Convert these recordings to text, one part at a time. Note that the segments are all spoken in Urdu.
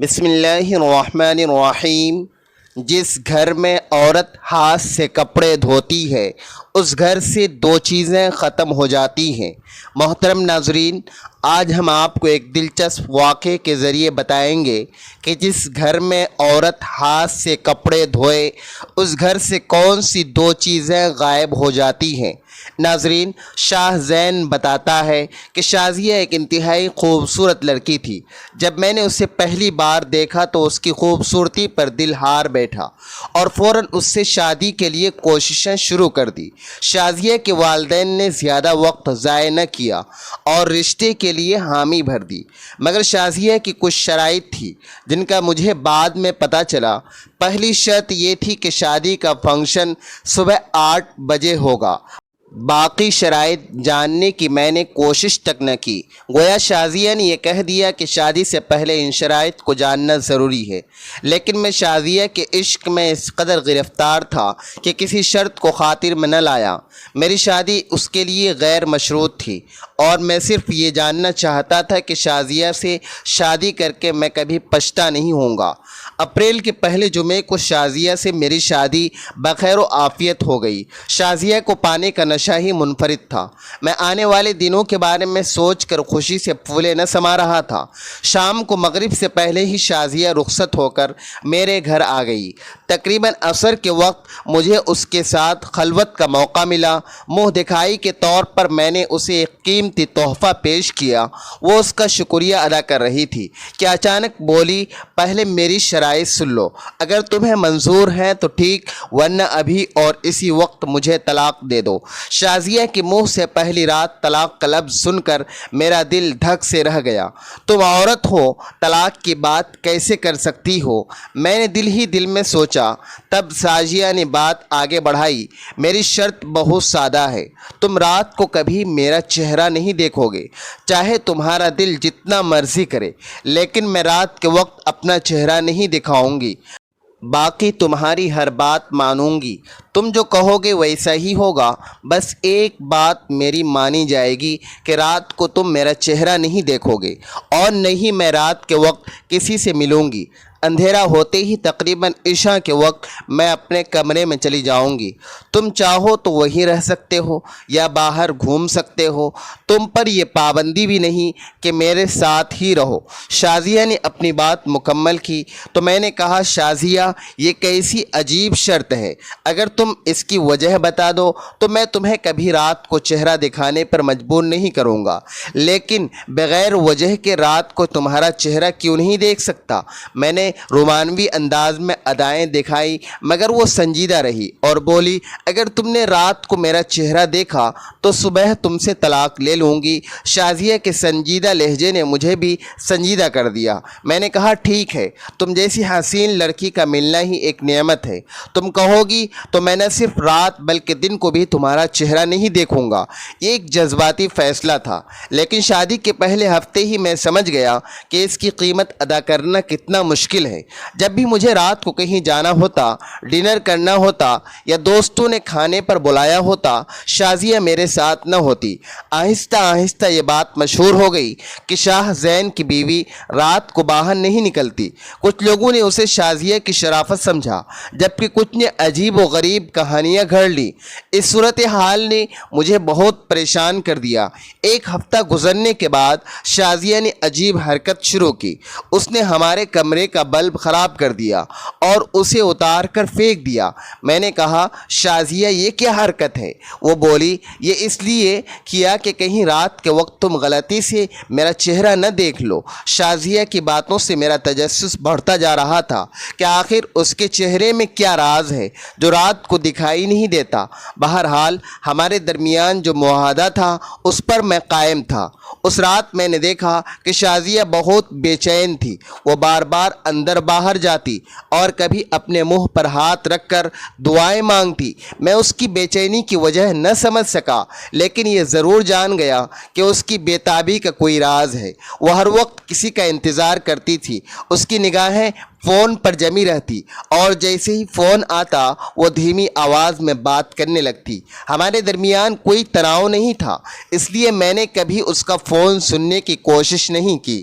بسم اللہ الرحمن الرحیم۔ جس گھر میں عورت ہاتھ سے کپڑے دھوتی ہے اس گھر سے دو چیزیں ختم ہو جاتی ہیں۔ محترم ناظرین، آج ہم آپ کو ایک دلچسپ واقعے کے ذریعے بتائیں گے کہ جس گھر میں عورت ہاتھ سے کپڑے دھوئے اس گھر سے کون سی دو چیزیں غائب ہو جاتی ہیں۔ ناظرین، شاہ زین بتاتا ہے کہ شازیہ ایک انتہائی خوبصورت لڑکی تھی۔ جب میں نے اسے پہلی بار دیکھا تو اس کی خوبصورتی پر دل ہار بیٹھا اور فوراً اس سے شادی کے لیے کوششیں شروع کر دی۔ شازیہ کے والدین نے زیادہ وقت ضائع نہ کیا اور رشتے کے لیے حامی بھر دی، مگر شازیہ کی کچھ شرائط تھی جن کا مجھے بعد میں پتہ چلا۔ پہلی شرط یہ تھی کہ شادی کا فنکشن صبح 8 بجے ہوگا۔ باقی شرائط جاننے کی میں نے کوشش تک نہ کی۔ گویا شازیہ نے یہ کہہ دیا کہ شادی سے پہلے ان شرائط کو جاننا ضروری ہے، لیکن میں شازیہ کے عشق میں اس قدر گرفتار تھا کہ کسی شرط کو خاطر میں نہ لایا۔ میری شادی اس کے لیے غیر مشروط تھی اور میں صرف یہ جاننا چاہتا تھا کہ شازیہ سے شادی کر کے میں کبھی پچھتا نہیں ہوں گا۔ اپریل کے پہلے جمعے کو شازیہ سے میری شادی بخیر و عافیت ہو گئی۔ شازیہ کو پانے کا نشہ ہی منفرد تھا۔ میں آنے والے دنوں کے بارے میں سوچ کر خوشی سے پھولے نہ سما رہا تھا۔ شام کو مغرب سے پہلے ہی شازیہ رخصت ہو کر میرے گھر آ گئی۔ تقریباً عصر کے وقت مجھے اس کے ساتھ خلوت کا موقع ملا۔ منہ دکھائی کے طور پر میں نے اسے ایک قیمتی تحفہ پیش کیا۔ وہ اس کا شکریہ ادا کر رہی تھی کہ اچانک بولی، پہلے میری شرائط سن لو، اگر تمہیں منظور ہیں تو ٹھیک، ورنہ ابھی اور اسی وقت مجھے طلاق دے دو۔ شازیہ کے منہ سے پہلی رات طلاق کا لفظ سن کر میرا دل دھک سے رہ گیا۔ تم عورت ہو، طلاق کی بات کیسے کر سکتی ہو؟ میں نے دل ہی دل میں سوچا۔ تب شازیہ نے بات آگے بڑھائی، میری شرط بہت سادہ ہے، تم رات کو کبھی میرا چہرہ نہیں دیکھو گے، چاہے تمہارا دل جتنا مرضی کرے، لیکن میں رات کے وقت اپنا چہرہ نہیں دکھاؤں گی، باقی تمہاری ہر بات مانوں گی، تم جو کہو گے ویسا ہی ہوگا۔ بس ایک بات میری مانی جائے گی کہ رات کو تم میرا چہرہ نہیں دیکھو گے اور نہیں میں رات کے وقت کسی سے ملوں گی۔ اندھیرا ہوتے ہی تقریباً عشاء کے وقت میں اپنے کمرے میں چلی جاؤں گی۔ تم چاہو تو وہیں رہ سکتے ہو یا باہر گھوم سکتے ہو، تم پر یہ پابندی بھی نہیں کہ میرے ساتھ ہی رہو۔ شازیہ نے اپنی بات مکمل کی تو میں نے کہا، شازیہ یہ کیسی عجیب شرط ہے، اگر تم اس کی وجہ بتا دو تو میں تمہیں کبھی رات کو چہرہ دکھانے پر مجبور نہیں کروں گا، لیکن بغیر وجہ کے رات کو تمہارا چہرہ کیوں نہیں دیکھ سکتا؟ میں نے رومانوی انداز میں ادائیں دکھائی مگر وہ سنجیدہ رہی اور بولی، اگر تم نے رات کو میرا چہرہ دیکھا تو صبح تم سے طلاق لے لوں گی۔ شازیہ کے سنجیدہ لہجے نے مجھے بھی سنجیدہ کر دیا۔ میں نے کہا، ٹھیک ہے، تم جیسی حسین لڑکی کا ملنا ہی ایک نعمت ہے، تم کہو گی تو میں نہ صرف رات بلکہ دن کو بھی تمہارا چہرہ نہیں دیکھوں گا۔ یہ ایک جذباتی فیصلہ تھا، لیکن شادی کے پہلے ہفتے ہی میں سمجھ گیا کہ اس کی قیمت ادا کرنا کتنا مشکل ہے۔ جب بھی مجھے رات کو کہیں جانا ہوتا، ڈنر کرنا ہوتا یا دوستوں نے کھانے پر بلایا ہوتا، شازیہ میرے ساتھ نہ ہوتی۔ آہستہ آہستہ یہ بات مشہور ہو گئی کہ شاہ زین کی بیوی رات کو باہر نہیں نکلتی۔ کچھ لوگوں نے اسے شازیہ کی شرافت سمجھا، جبکہ کچھ نے عجیب و غریب کہانیاں گھڑ لی۔ اس صورتحال نے مجھے بہت پریشان کر دیا۔ ایک ہفتہ گزرنے کے بعد شازیہ نے عجیب حرکت شروع کی۔ اس نے ہمارے کمرے کا بلب خراب کر دیا اور اسے اتار کر پھینک دیا۔ میں نے کہا، شازیہ یہ کیا حرکت ہے؟ وہ بولی، یہ اس لیے کیا کہ کہیں رات کے وقت تم غلطی سے میرا چہرہ نہ دیکھ لو۔ شازیہ کی باتوں سے میرا تجسس بڑھتا جا رہا تھا کہ آخر اس کے چہرے میں کیا راز ہے جو رات کو دکھائی نہیں دیتا۔ بہرحال ہمارے درمیان جو معاہدہ تھا اس پر میں قائم تھا۔ اس رات میں نے دیکھا کہ شازیہ بہت بے چین تھی۔ وہ بار بار اندر باہر جاتی اور کبھی اپنے منہ پر ہاتھ رکھ کر دعائیں مانگتی۔ میں اس کی بے چینی کی وجہ نہ سمجھ سکا، لیکن یہ ضرور جان گیا کہ اس کی بے تابی کا کوئی راز ہے۔ وہ ہر وقت کسی کا انتظار کرتی تھی۔ اس کی نگاہیں فون پر جمی رہتی اور جیسے ہی فون آتا وہ دھیمی آواز میں بات کرنے لگتی۔ ہمارے درمیان کوئی تناؤ نہیں تھا، اس لیے میں نے کبھی اس کا فون سننے کی کوشش نہیں کی۔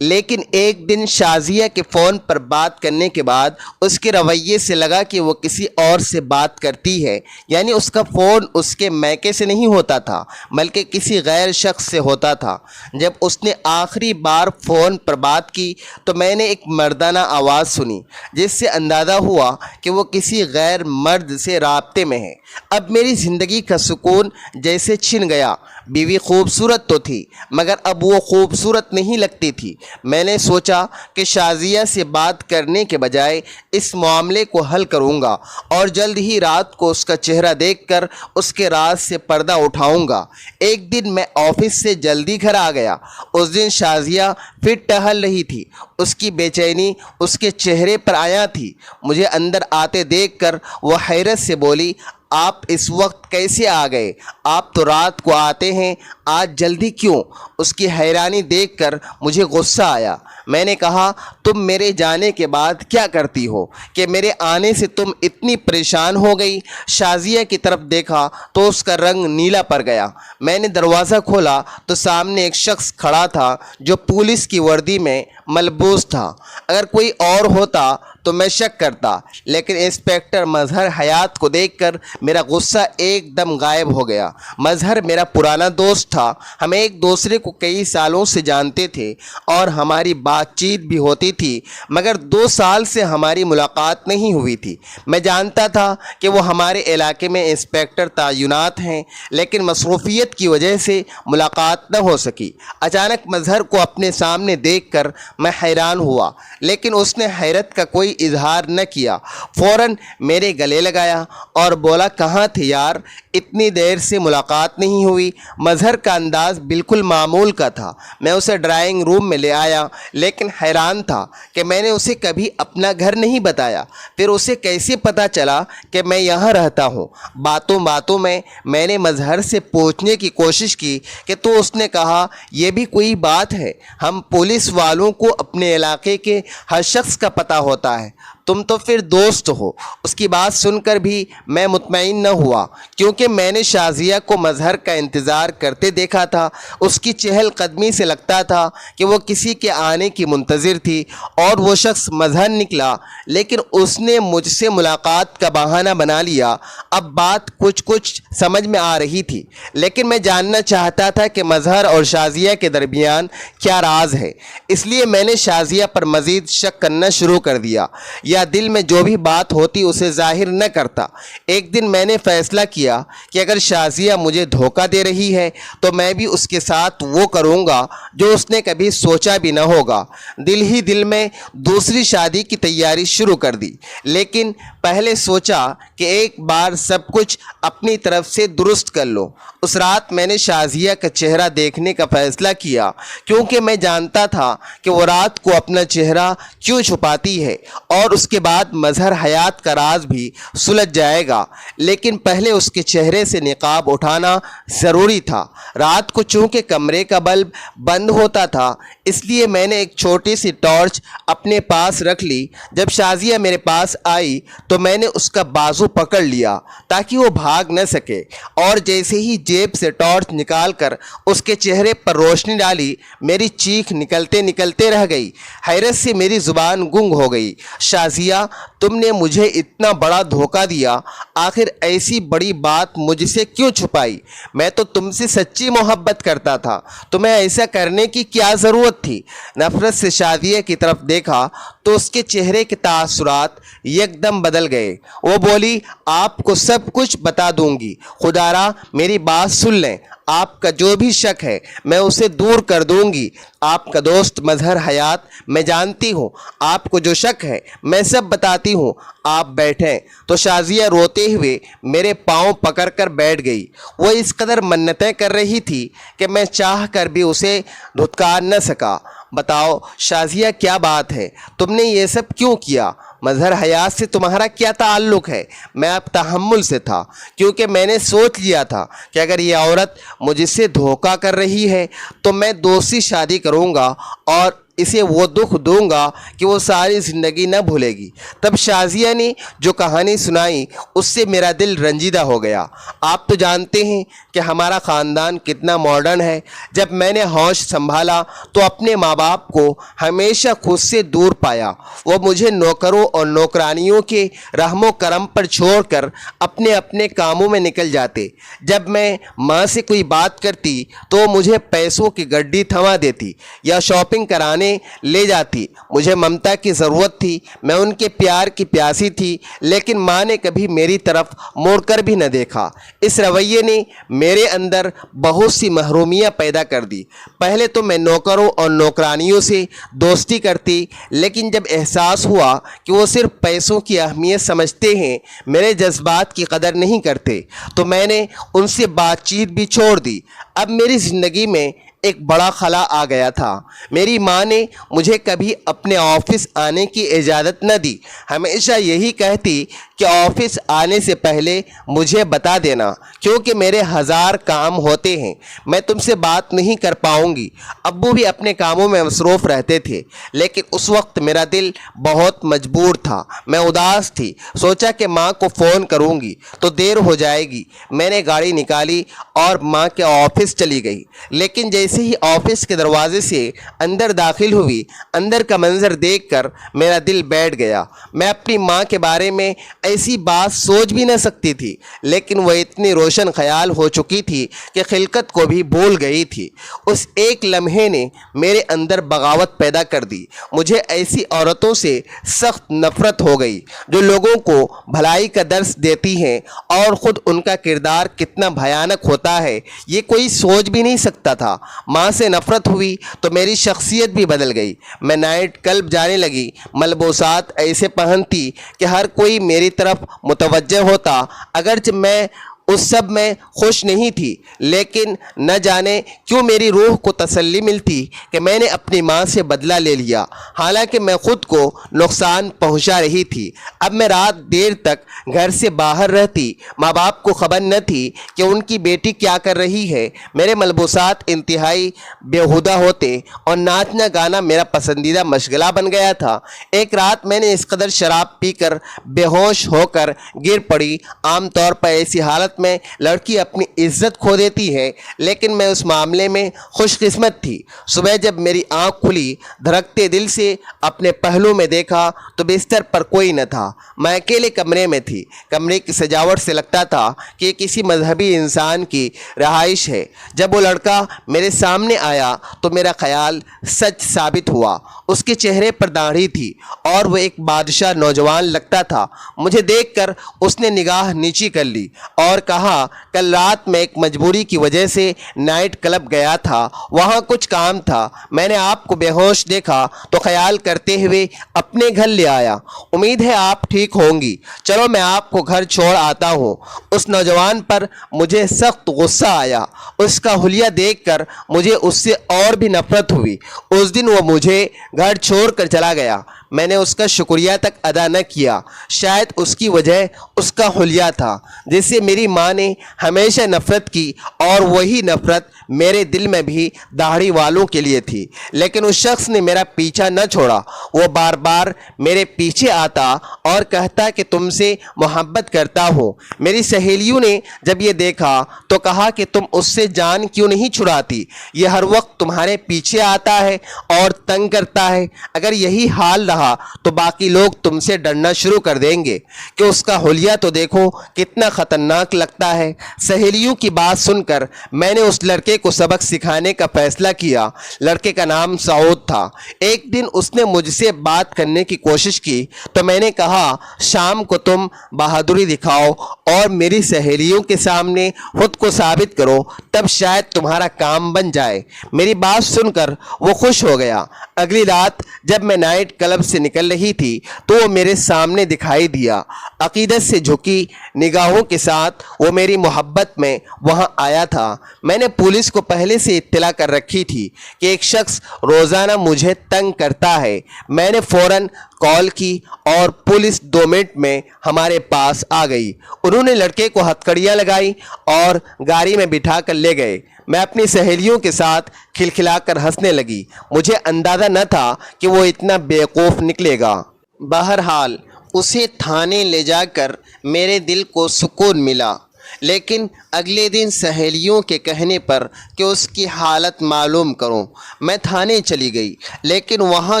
لیکن ایک دن شازیہ کے فون پر بات کرنے کے بعد اس کے رویے سے لگا کہ وہ کسی اور سے بات کرتی ہے، یعنی اس کا فون اس کے میکے سے نہیں ہوتا تھا بلکہ کسی غیر شخص سے ہوتا تھا۔ جب اس نے آخری بار فون پر بات کی تو میں نے ایک مردانہ آواز سنی جس سے اندازہ ہوا کہ وہ کسی غیر مرد سے رابطے میں ہے۔ اب میری زندگی کا سکون جیسے چھن گیا۔ بیوی خوبصورت تو تھی مگر اب وہ خوبصورت نہیں لگتی تھی۔ میں نے سوچا کہ شازیہ سے بات کرنے کے بجائے اس معاملے کو حل کروں گا اور جلد ہی رات کو اس کا چہرہ دیکھ کر اس کے راز سے پردہ اٹھاؤں گا۔ ایک دن میں آفس سے جلدی گھر آ گیا۔ اس دن شازیہ پھر ٹہل رہی تھی۔ اس کی بے چینی اس کے چہرے پر عیاں تھی۔ مجھے اندر آتے دیکھ کر وہ حیرت سے بولی، آپ اس وقت کیسے آ گئے؟ آپ تو رات کو آتے ہیں، آج جلدی کیوں؟ اس کی حیرانی دیکھ کر مجھے غصہ آیا۔ میں نے کہا، تم میرے جانے کے بعد کیا کرتی ہو کہ میرے آنے سے تم اتنی پریشان ہو گئی؟ شازیہ کی طرف دیکھا تو اس کا رنگ نیلا پڑ گیا۔ میں نے دروازہ کھولا تو سامنے ایک شخص کھڑا تھا جو پولیس کی وردی میں ملبوس تھا۔ اگر کوئی اور ہوتا تو میں شک کرتا، لیکن انسپکٹر مظہر حیات کو دیکھ کر میرا غصہ ایک دم غائب ہو گیا۔ مظہر میرا پرانا دوست تھا، ہم ایک دوسرے کو کئی سالوں سے جانتے تھے اور ہماری بات چیت بھی ہوتی تھی، مگر 2 سال سے ہماری ملاقات نہیں ہوئی تھی۔ میں جانتا تھا کہ وہ ہمارے علاقے میں انسپکٹر تعینات ہیں، لیکن مصروفیت کی وجہ سے ملاقات نہ ہو سکی۔ اچانک مظہر کو اپنے سامنے دیکھ کر میں حیران ہوا، لیکن اس نے حیرت کا کوئی اظہار نہ کیا۔ فوراً میرے گلے لگایا اور بولا، کہاں تھے یار؟ اتنی دیر سے ملاقات نہیں ہوئی۔ مظہر کا انداز بالکل معمول کا تھا۔ میں اسے ڈرائنگ روم میں لے آیا، لیکن حیران تھا کہ میں نے اسے کبھی اپنا گھر نہیں بتایا۔ پھر اسے کیسے پتہ چلا کہ میں یہاں رہتا ہوں؟ باتوں باتوں میں نے مظہر سے پوچھنے کی کوشش کی کہ تو اس نے کہا، یہ بھی کوئی بات ہے؟ ہم پولیس والوں کو اپنے علاقے کے ہر شخص کا پتہ ہوتا ہے، تم تو پھر دوست ہو۔ اس کی بات سن کر بھی میں مطمئن نہ ہوا، کیونکہ میں نے شازیہ کو مظہر کا انتظار کرتے دیکھا تھا۔ اس کی چہل قدمی سے لگتا تھا کہ وہ کسی کے آنے کی منتظر تھی، اور وہ شخص مظہر نکلا، لیکن اس نے مجھ سے ملاقات کا بہانہ بنا لیا۔ اب بات کچھ سمجھ میں آ رہی تھی، لیکن میں جاننا چاہتا تھا کہ مظہر اور شازیہ کے درمیان کیا راز ہے۔ اس لیے میں نے شازیہ پر مزید شک کرنا شروع کر دیا، یا دل میں جو بھی بات ہوتی اسے ظاہر نہ کرتا۔ ایک دن میں نے فیصلہ کیا کہ اگر شازیہ مجھے دھوکہ دے رہی ہے تو میں بھی اس کے ساتھ وہ کروں گا جو اس نے کبھی سوچا بھی نہ ہوگا۔ دل ہی دل میں دوسری شادی کی تیاری شروع کر دی، لیکن پہلے سوچا کہ ایک بار سب کچھ اپنی طرف سے درست کر لو۔ اس رات میں نے شازیہ کا چہرہ دیکھنے کا فیصلہ کیا، کیونکہ میں جانتا تھا کہ وہ رات کو اپنا چہرہ کیوں چھپاتی ہے، اور اس کے بعد مظہر حیات کا راز بھی سلجھ جائے گا۔ لیکن پہلے اس کے چہرے سے نقاب اٹھانا ضروری تھا۔ رات کو چونکہ کمرے کا بلب بند ہوتا تھا، اس لیے میں نے ایک چھوٹی سی ٹارچ اپنے پاس رکھ لی۔ جب شازیہ میرے پاس آئی تو میں نے اس کا بازو پکڑ لیا تاکہ وہ بھاگ نہ سکے، اور جیسے ہی جیب سے ٹارچ نکال کر اس کے چہرے پر روشنی ڈالی، میری چیخ نکلتے رہ گئی۔ حیرت سے میری زبان گنگ ہو گئی۔ شازیہ، تم نے مجھے اتنا بڑا دھوکہ دیا، آخر ایسی بڑی بات مجھ سے کیوں چھپائی؟ میں تو تم سے سچی محبت کرتا تھا، تمہیں ایسا کرنے کی کیا ضرورت تھی؟ نفرت سے شازیہ کی طرف دیکھا تو اس کے چہرے کے تاثرات یکدم بدل گئے۔ وہ بولی، آپ کو سب کچھ بتا دوں گی، خدارا میری بات سن لیں۔ آپ کا جو بھی شک ہے میں اسے دور کر دوں گی۔ آپ کا دوست مظہر حیات، میں جانتی ہوں آپ کو جو شک ہے، میں سب بتاتی ہوں، آپ بیٹھیں۔ تو شازیہ روتے ہوئے میرے پاؤں پکڑ کر بیٹھ گئی۔ وہ اس قدر منتیں کر رہی تھی کہ میں چاہ کر بھی اسے دھتکار نہ سکا۔ بتاؤ شازیہ، کیا بات ہے؟ تم نے یہ سب کیوں کیا؟ مظہر حیات سے تمہارا کیا تعلق ہے؟ میں اب تحمل سے تھا، کیونکہ میں نے سوچ لیا تھا کہ اگر یہ عورت مجھ سے دھوکہ کر رہی ہے تو میں دوسری شادی کروں گا اور اسے وہ دکھ دوں گا کہ وہ ساری زندگی نہ بھولے گی۔ تب شازیہ نے جو کہانی سنائی اس سے میرا دل رنجیدہ ہو گیا۔ آپ تو جانتے ہیں کہ ہمارا خاندان کتنا ماڈرن ہے۔ جب میں نے ہوش سنبھالا تو اپنے ماں باپ کو ہمیشہ خود سے دور پایا۔ وہ مجھے نوکروں اور نوکرانیوں کے رحم و کرم پر چھوڑ کر اپنے اپنے کاموں میں نکل جاتے۔ جب میں ماں سے کوئی بات کرتی تو مجھے پیسوں کی گڈی تھما دیتی یا شاپنگ کرانے لے جاتی۔ مجھے ممتا کی ضرورت تھی، میں ان کے پیار کی پیاسی تھی، لیکن ماں نے کبھی میری طرف موڑ کر بھی نہ دیکھا۔ اس رویے نے میرے اندر بہت سی محرومیاں پیدا کر دی۔ پہلے تو میں نوکروں اور نوکرانیوں سے دوستی کرتی، لیکن جب احساس ہوا کہ وہ صرف پیسوں کی اہمیت سمجھتے ہیں، میرے جذبات کی قدر نہیں کرتے، تو میں نے ان سے بات چیت بھی چھوڑ دی۔ اب میری زندگی میں ایک بڑا خلا آ گیا تھا۔ میری ماں نے مجھے کبھی اپنے آفس آنے کی اجازت نہ دی، ہمیشہ یہی کہتی کہ آفس آنے سے پہلے مجھے بتا دینا، کیونکہ میرے ہزار کام ہوتے ہیں، میں تم سے بات نہیں کر پاؤں گی۔ ابو بھی اپنے کاموں میں مصروف رہتے تھے، لیکن اس وقت میرا دل بہت مجبور تھا، میں اداس تھی۔ سوچا کہ ماں کو فون کروں گی تو دیر ہو جائے گی۔ میں نے گاڑی نکالی اور ماں کے آفس چلی گئی، لیکن جیسے ہی آفس کے دروازے سے اندر داخل ہوئی، اندر کا منظر دیکھ کر میرا دل بیٹھ گیا۔ میں اپنی ماں کے بارے میں ایسی بات سوچ بھی نہ سکتی تھی، لیکن وہ اتنی روشن خیال ہو چکی تھی کہ خلقت کو بھی بھول گئی تھی۔ اس ایک لمحے نے میرے اندر بغاوت پیدا کر دی۔ مجھے ایسی عورتوں سے سخت نفرت ہو گئی جو لوگوں کو بھلائی کا درس دیتی ہیں، اور خود ان کا کردار کتنا بھیانک ہوتا ہے یہ کوئی سوچ بھی نہیں سکتا تھا۔ ماں سے نفرت ہوئی تو میری شخصیت بھی بدل گئی۔ میں نائٹ کلب جانے لگی، ملبوسات ایسے پہنتی کہ ہر کوئی میری طرف متوجہ ہوتا۔ اگرچہ میں اس سب میں خوش نہیں تھی، لیکن نہ جانے کیوں میری روح کو تسلی ملتی کہ میں نے اپنی ماں سے بدلہ لے لیا، حالانکہ میں خود کو نقصان پہنچا رہی تھی۔ اب میں رات دیر تک گھر سے باہر رہتی، ماں باپ کو خبر نہ تھی کہ ان کی بیٹی کیا کر رہی ہے۔ میرے ملبوسات انتہائی بیہودہ ہوتے اور ناچنا گانا میرا پسندیدہ مشغلہ بن گیا تھا۔ ایک رات میں نے اس قدر شراب پی کر بے ہوش ہو کر گر پڑی۔ عام طور پر ایسی حالت میں لڑکی اپنی عزت کھو دیتی ہے، لیکن میں اس معاملے میں خوش قسمت تھی۔ صبح جب میری آنکھ کھلی، دھڑکتے دل سے اپنے پہلو میں دیکھا تو بستر پر کوئی نہ تھا۔ میں اکیلے کمرے میں تھی۔ کمرے کی سجاوٹ سے لگتا تھا کہ یہ کسی مذہبی انسان کی رہائش ہے۔ جب وہ لڑکا میرے سامنے آیا تو میرا خیال سچ ثابت ہوا۔ اس کے چہرے پر داڑھی تھی اور وہ ایک بادشاہ نوجوان لگتا تھا۔ مجھے دیکھ کر اس نے نگاہ نیچی کر لی اور کہا، کل رات میں ایک مجبوری کی وجہ سے نائٹ کلب گیا تھا، وہاں کچھ کام تھا۔ میں نے آپ کو بے ہوش دیکھا تو خیال کرتے ہوئے اپنے گھر لے آیا۔ امید ہے آپ ٹھیک ہوں گی، چلو میں آپ کو گھر چھوڑ آتا ہوں۔ اس نوجوان پر مجھے سخت غصہ آیا۔ اس کا حلیہ دیکھ کر مجھے اس سے اور بھی نفرت ہوئی۔ اس دن وہ مجھے گھر چھوڑ کر چلا گیا۔ میں نے اس کا شکریہ تک ادا نہ کیا۔ شاید اس کی وجہ اس کا حلیہ تھا جس سے میری ماں نے ہمیشہ نفرت کی، اور وہی نفرت میرے دل میں بھی داڑھی والوں کے لیے تھی۔ لیکن اس شخص نے میرا پیچھا نہ چھوڑا۔ وہ بار بار میرے پیچھے آتا اور کہتا کہ تم سے محبت کرتا ہوں۔ میری سہیلیوں نے جب یہ دیکھا تو کہا کہ تم اس سے جان کیوں نہیں چھڑاتی، یہ ہر وقت تمہارے پیچھے آتا ہے اور تنگ کرتا ہے۔ اگر یہی حال رہا تو باقی لوگ تم سے ڈرنا شروع کر دیں گے کہ اس کا حلیہ تو دیکھو کتنا خطرناک لگتا ہے۔ سہیلیوں کی بات سن کر میں نے اس لڑکے کو سبق سکھانے کا فیصلہ کیا۔ لڑکے کا نام سعود تھا۔ ایک دن اس نے مجھ سے بات کرنے کی کوشش کی تو میں نے کہا، شام کو تم بہادری دکھاؤ اور میری سہیلیوں کے سامنے خود کو ثابت کرو، تب شاید تمہارا کام بن جائے۔ میری بات سن کر وہ خوش ہو گیا۔ اگلی رات جب میں نائٹ کلب سے نکل رہی تھی تو وہ میرے سامنے دکھائی دیا۔ عقیدت سے جھکی نگاہوں کے ساتھ وہ میری محبت میں وہاں آیا تھا۔ میں نے پولیس کو پہلے سے اطلاع کر رکھی تھی کہ ایک شخص روزانہ مجھے تنگ کرتا ہے۔ میں نے فوراً کال کی اور پولیس 2 منٹ میں ہمارے پاس آ گئی۔ انہوں نے لڑکے کو ہتھکڑیاں لگائی اور گاڑی میں بٹھا کر لے گئے۔ میں اپنی سہیلیوں کے ساتھ کھلکھلا کر ہنسنے لگی۔ مجھے اندازہ نہ تھا کہ وہ اتنا بیوقوف نکلے گا۔ بہرحال اسے تھانے لے جا کر میرے دل کو سکون ملا، لیکن اگلے دن سہیلیوں کے کہنے پر کہ اس کی حالت معلوم کروں، میں تھانے چلی گئی، لیکن وہاں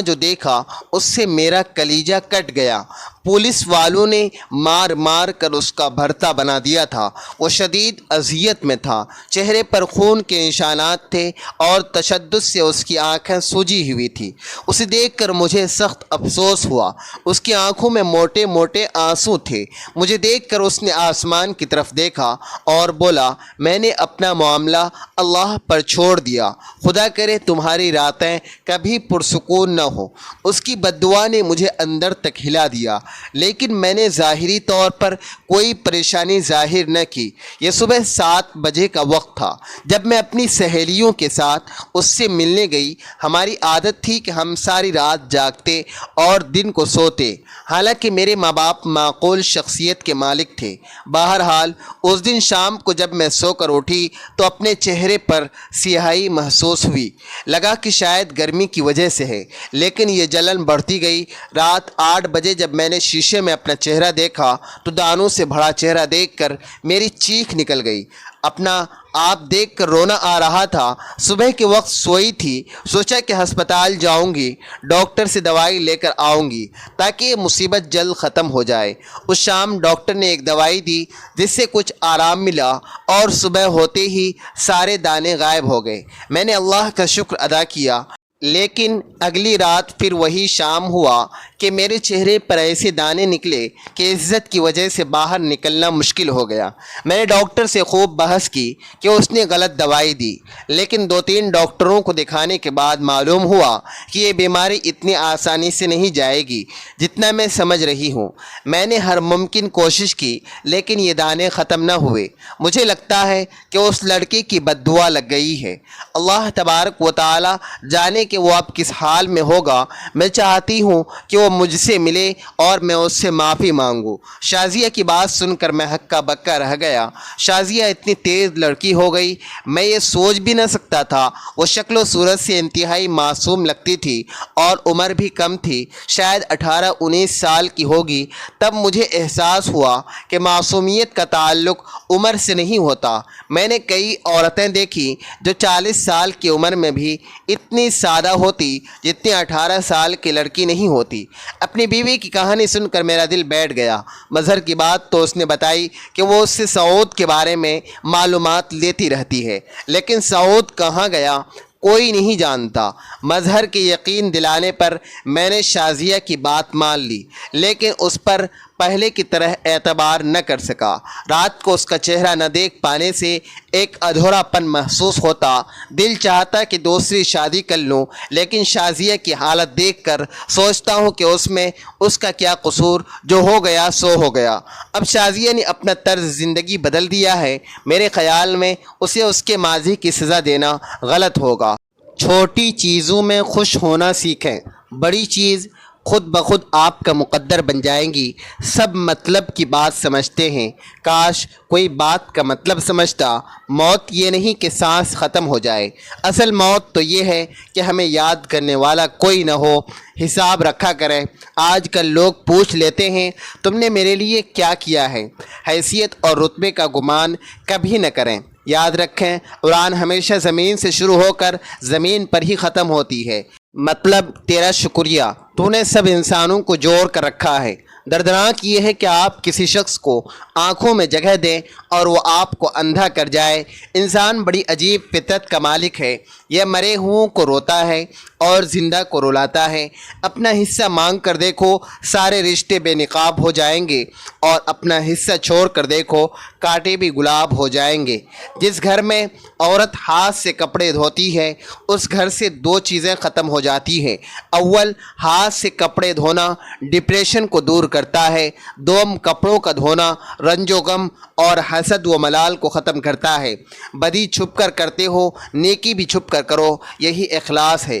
جو دیکھا اس سے میرا کلیجہ کٹ گیا۔ پولیس والوں نے مار مار کر اس کا بھرتا بنا دیا تھا۔ وہ شدید اذیت میں تھا، چہرے پر خون کے نشانات تھے اور تشدد سے اس کی آنکھیں سوجی ہوئی تھی۔ اسے دیکھ کر مجھے سخت افسوس ہوا۔ اس کی آنکھوں میں موٹے موٹے آنسو تھے۔ مجھے دیکھ کر اس نے آسمان کی طرف دیکھا اور بولا، میں نے اپنا معاملہ اللہ پر چھوڑ دیا، خدا کرے تمہاری راتیں کبھی پرسکون نہ ہو۔ اس کی بد دعا نے مجھے اندر تک ہلا دیا، لیکن میں نے ظاہری طور پر کوئی پریشانی ظاہر نہ کی۔ یہ صبح 7 بجے کا وقت تھا جب میں اپنی سہیلیوں کے ساتھ اس سے ملنے گئی۔ ہماری عادت تھی کہ ہم ساری رات جاگتے اور دن کو سوتے، حالانکہ میرے ماں باپ معقول شخصیت کے مالک تھے۔ بہرحال اس دن شام کو جب میں سو کر اٹھی تو اپنے چہرے پر سیاہی محسوس ہوئی۔ لگا کہ شاید گرمی کی وجہ سے ہے، لیکن یہ جلن بڑھتی گئی۔ رات 8 بجے جب میں نے شیشے میں اپنا چہرہ دیکھا تو دانوں سے بھرا چہرہ دیکھ کر میری چیخ نکل گئی۔ اپنا آپ دیکھ کر رونا آ رہا تھا۔ صبح کے وقت سوئی تھی، سوچا کہ ہسپتال جاؤں گی، ڈاکٹر سے دوائی لے کر آؤں گی تاکہ یہ مصیبت جلد ختم ہو جائے۔ اس شام ڈاکٹر نے ایک دوائی دی جس سے کچھ آرام ملا اور صبح ہوتے ہی سارے دانے غائب ہو گئے۔ میں نے اللہ کا شکر ادا کیا، لیکن اگلی رات پھر وہی شام ہوا کہ میرے چہرے پر ایسے دانے نکلے کہ عزت کی وجہ سے باہر نکلنا مشکل ہو گیا۔ میں نے ڈاکٹر سے خوب بحث کی کہ اس نے غلط دوائی دی، لیکن 2-3 ڈاکٹروں کو دکھانے کے بعد معلوم ہوا کہ یہ بیماری اتنی آسانی سے نہیں جائے گی جتنا میں سمجھ رہی ہوں۔ میں نے ہر ممکن کوشش کی، لیکن یہ دانے ختم نہ ہوئے۔ مجھے لگتا ہے کہ اس لڑکے کی بد دعا لگ گئی ہے۔ اللہ تبارک و تعالی جانے کہ وہ اب کس حال میں ہوگا۔ میں چاہتی ہوں کہ وہ مجھ سے ملے اور میں اس سے معافی مانگوں۔ شازیہ کی بات سن کر میں ہکا بکا رہ گیا۔ شازیہ اتنی تیز لڑکی ہو گئی، میں یہ سوچ بھی نہ سکتا تھا۔ وہ شکل و صورت سے انتہائی معصوم لگتی تھی اور عمر بھی کم تھی، شاید 18-19 سال کی ہوگی۔ تب مجھے احساس ہوا کہ معصومیت کا تعلق عمر سے نہیں ہوتا۔ میں نے کئی عورتیں دیکھی جو 40 سال کی عمر میں بھی اتنی سادہ ہوتی جتنی 18 سال کی لڑکی نہیں ہوتی۔ اپنی بیوی کی کہانی سن کر میرا دل بیٹھ گیا۔ مظہر کی بات تو اس نے بتائی کہ وہ اس سے سعود کے بارے میں معلومات لیتی رہتی ہے، لیکن سعود کہاں گیا کوئی نہیں جانتا۔ مظہر کے یقین دلانے پر میں نے شازیہ کی بات مان لی، لیکن اس پر پہلے کی طرح اعتبار نہ کر سکا۔ رات کو اس کا چہرہ نہ دیکھ پانے سے ایک ادھورا پن محسوس ہوتا۔ دل چاہتا کہ دوسری شادی کر لوں، لیکن شازیہ کی حالت دیکھ کر سوچتا ہوں کہ اس میں اس کا کیا قصور، جو ہو گیا سو ہو گیا۔ اب شازیہ نے اپنا طرز زندگی بدل دیا ہے۔ میرے خیال میں اسے اس کے ماضی کی سزا دینا غلط ہوگا۔ چھوٹی چیزوں میں خوش ہونا سیکھیں، بڑی چیز خود بخود آپ کا مقدر بن جائیں گی۔ سب مطلب کی بات سمجھتے ہیں، کاش کوئی بات کا مطلب سمجھتا۔ موت یہ نہیں کہ سانس ختم ہو جائے، اصل موت تو یہ ہے کہ ہمیں یاد کرنے والا کوئی نہ ہو، حساب رکھا کریں۔ آج کل لوگ پوچھ لیتے ہیں تم نے میرے لیے کیا کیا ہے؟ حیثیت اور رتبے کا گمان کبھی نہ کریں۔ یاد رکھیں، اڑان ہمیشہ زمین سے شروع ہو کر زمین پر ہی ختم ہوتی ہے۔ مطلب تیرا شکریہ، تو نے سب انسانوں کو جوڑ کر رکھا ہے۔ دردناک یہ ہے کہ آپ کسی شخص کو آنکھوں میں جگہ دیں اور وہ آپ کو اندھا کر جائے۔ انسان بڑی عجیب فطرت کا مالک ہے، یہ مرے ہوں کو روتا ہے اور زندہ کو رلاتا ہے۔ اپنا حصہ مانگ کر دیکھو، سارے رشتے بے نقاب ہو جائیں گے، اور اپنا حصہ چھوڑ کر دیکھو، کانٹے بھی گلاب ہو جائیں گے۔ جس گھر میں عورت ہاتھ سے کپڑے دھوتی ہے اس گھر سے 2 چیزیں ختم ہو جاتی ہیں۔ اول، ہاتھ سے کپڑے دھونا ڈپریشن کو دور کرتا ہے۔ دوم، کپڑوں کا دھونا رنج و غم اور حسد و ملال کو ختم کرتا ہے۔ بدی چھپ کر کرتے ہو، نیکی بھی چھپ کر کرو، یہی اخلاص ہے۔